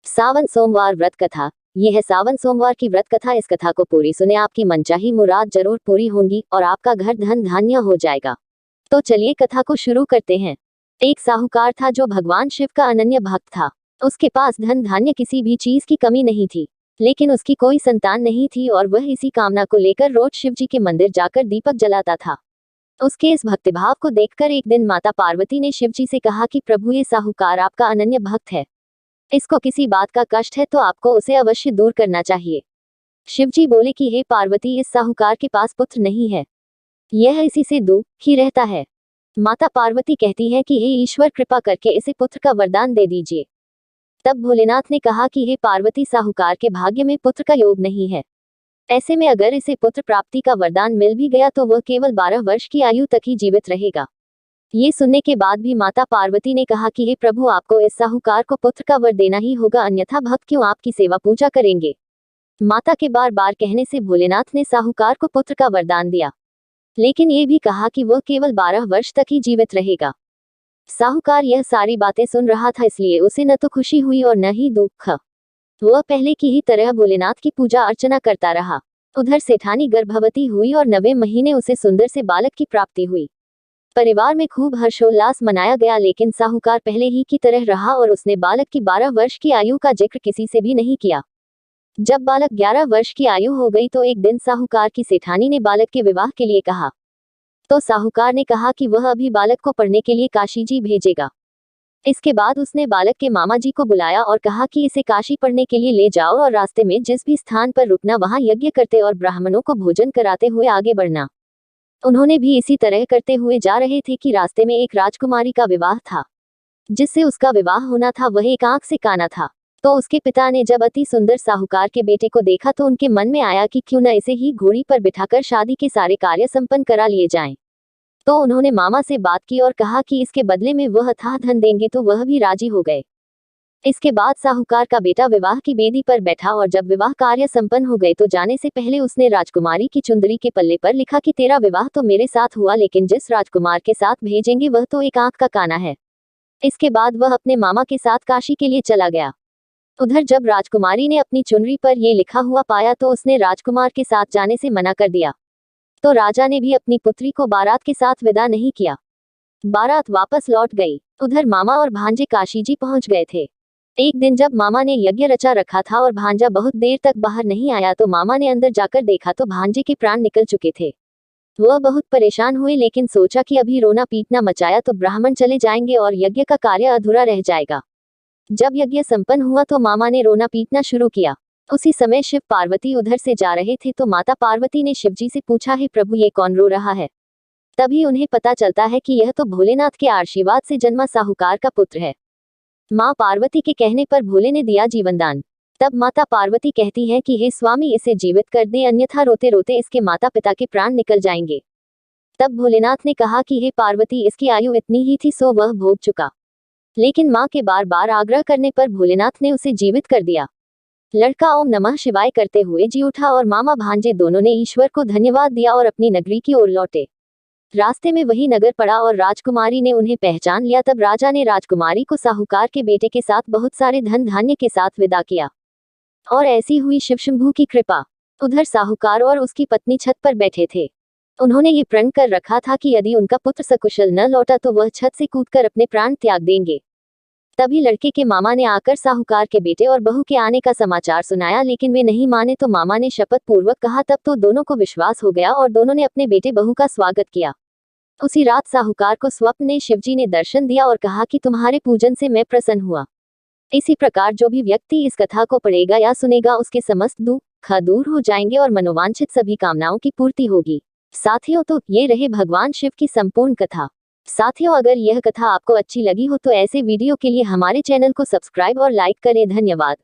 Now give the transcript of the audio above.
सावन सोमवार व्रत कथा। ये है सावन सोमवार की व्रत कथा। इस कथा को पूरी सुने, आपकी मनचाही मुराद जरूर पूरी होंगी और आपका घर धन धान्य हो जाएगा। तो चलिए कथा को शुरू करते हैं। एक साहूकार था जो भगवान शिव का अनन्य भक्त था। उसके पास धन धान्य किसी भी चीज की कमी नहीं थी, लेकिन उसकी कोई संतान नहीं थी और वह इसी कामना को लेकर रोज शिव जी के मंदिर जाकर दीपक जलाता था। उसके इस भक्तिभाव को देखकर एक दिन माता पार्वती ने शिव जी से कहा कि प्रभु, ये साहूकार आपका अनन्य भक्त है, इसको किसी बात का कष्ट है तो आपको उसे अवश्य दूर करना चाहिए। शिवजी बोले कि हे पार्वती, इस साहूकार के पास पुत्र नहीं है, यह इसी से दुखी रहता है। माता पार्वती कहती है कि हे ईश्वर, कृपा करके इसे पुत्र का वरदान दे दीजिए। तब भोलेनाथ ने कहा कि हे पार्वती, साहूकार के भाग्य में पुत्र का योग नहीं है। ऐसे में अगर इसे पुत्र प्राप्ति का वरदान मिल भी गया तो वह केवल 12 वर्ष की आयु तक ही जीवित रहेगा। ये सुनने के बाद भी माता पार्वती ने कहा कि हे प्रभु, आपको इस साहूकार को पुत्र का वर देना ही होगा, अन्यथा भक्त क्यों आपकी सेवा पूजा करेंगे। माता के बार बार कहने से भोलेनाथ ने साहूकार को पुत्र का वरदान दिया, लेकिन ये भी कहा कि वह केवल 12 वर्ष तक ही जीवित रहेगा। साहूकार यह सारी बातें सुन रहा था, इसलिए उसे न तो खुशी हुई और न ही दुख। वह पहले की ही तरह भोलेनाथ की पूजा अर्चना करता रहा। उधर सेठानी गर्भवती हुई और 9वें महीने उसे सुंदर से बालक की प्राप्ति हुई। परिवार में खूब हर्षोल्लास मनाया गया, लेकिन साहूकार पहले ही की तरह रहा और उसने बालक की 12 वर्ष की आयु का जिक्र किसी से भी नहीं किया। जब बालक 11 वर्ष की आयु हो गई तो एक दिन साहूकार की सेठानी ने बालक के विवाह के लिए कहा। तो साहूकार ने कहा कि वह अभी बालक को पढ़ने के लिए काशी जी भेजेगा। इसके बाद उसने बालक के मामा जी को बुलाया और कहा कि इसे काशी पढ़ने के लिए ले जाओ और रास्ते में जिस भी स्थान पर रुकना वहां यज्ञ करते और ब्राह्मणों को भोजन कराते हुए आगे बढ़ना। उन्होंने भी इसी तरह करते हुए जा रहे थे कि रास्ते में एक राजकुमारी का विवाह था। जिससे उसका विवाह होना था वह एक आंख से काना था। तो उसके पिता ने जब अति सुंदर साहूकार के बेटे को देखा तो उनके मन में आया कि क्यों न इसे ही घोड़ी पर बिठाकर शादी के सारे कार्य संपन्न करा लिए जाएं। तो उन्होंने मामा से बात की और कहा कि इसके बदले में वह अथाह धन देंगे, तो वह भी राजी हो गए। इसके बाद साहूकार का बेटा विवाह की बेदी पर बैठा और जब विवाह कार्य संपन्न हो गए तो जाने से पहले उसने राजकुमारी की चुंदरी के पल्ले पर लिखा कि तेरा विवाह तो मेरे साथ हुआ, लेकिन जिस राजकुमार के साथ भेजेंगे वह तो एक आंख का काना है। इसके बाद वह अपने मामा के साथ काशी के लिए चला गया। उधर जब राजकुमारी ने अपनी चुनरी पर यह लिखा हुआ पाया तो उसने राजकुमार के साथ जाने से मना कर दिया। तो राजा ने भी अपनी पुत्री को बारात के साथ विदा नहीं किया। बारात वापस लौट गई। उधर मामा और भांजे काशी जी पहुंच गए थे। एक दिन जब मामा ने यज्ञ रचा रखा था और भांजा बहुत देर तक बाहर नहीं आया तो मामा ने अंदर जाकर देखा तो भांजे के प्राण निकल चुके थे। वह बहुत परेशान हुए, लेकिन सोचा कि अभी रोना पीटना मचाया तो ब्राह्मण चले जाएंगे और यज्ञ का कार्य अधूरा रह जाएगा। जब यज्ञ संपन्न हुआ तो मामा ने रोना पीटना शुरू किया। उसी समय शिव पार्वती उधर से जा रहे थे तो माता पार्वती ने शिवजी से पूछा, हे प्रभु, ये कौन रो रहा है। तभी उन्हें पता चलता है कि यह तो भोलेनाथ के आशीर्वाद से जन्मा साहूकार का पुत्र है। माँ पार्वती के कहने पर भोले ने दिया जीवनदान। तब माता पार्वती कहती है कि हे स्वामी, इसे जीवित कर दे, अन्यथा रोते रोते इसके माता पिता के प्राण निकल जाएंगे। तब भोलेनाथ ने कहा कि हे पार्वती, इसकी आयु इतनी ही थी सो वह भोग चुका। लेकिन माँ के बार बार आग्रह करने पर भोलेनाथ ने उसे जीवित कर दिया। लड़का ओम नमः शिवाय करते हुए जी उठा और मामा भांजे दोनों ने ईश्वर को धन्यवाद दिया और अपनी नगरी की ओर लौटे। रास्ते में वही नगर पड़ा और राजकुमारी ने उन्हें पहचान लिया। तब राजा ने राजकुमारी को साहूकार के बेटे के साथ बहुत सारे धन धान्य के साथ विदा किया और ऐसी हुई शिवशंभू की कृपा। उधर साहूकार और उसकी पत्नी छत पर बैठे थे। उन्होंने ये प्रण कर रखा था कि यदि उनका पुत्र सकुशल न लौटा तो वह छत से कूदकर अपने प्राण त्याग देंगे। तभी लड़के के मामा ने आकर साहूकार के बेटे और बहू के आने का समाचार सुनाया, लेकिन वे नहीं माने तो मामा ने शपथ पूर्वक कहा। तब तो दोनों को विश्वास हो गया और दोनों ने अपने बेटे बहू का स्वागत किया। उसी रात साहूकार को स्वप्न में शिवजी ने दर्शन दिया और कहा कि तुम्हारे पूजन से मैं प्रसन्न हुआ। इसी प्रकार जो भी व्यक्ति इस कथा को पढ़ेगा या सुनेगा उसके समस्त दुख दूर हो जाएंगे और मनोवांछित सभी कामनाओं की पूर्ति होगी। साथियों, तो ये रहे भगवान शिव की संपूर्ण कथा। साथियों, अगर यह कथा आपको अच्छी लगी हो तो ऐसे वीडियो के लिए हमारे चैनल को सब्सक्राइब और लाइक करें। धन्यवाद।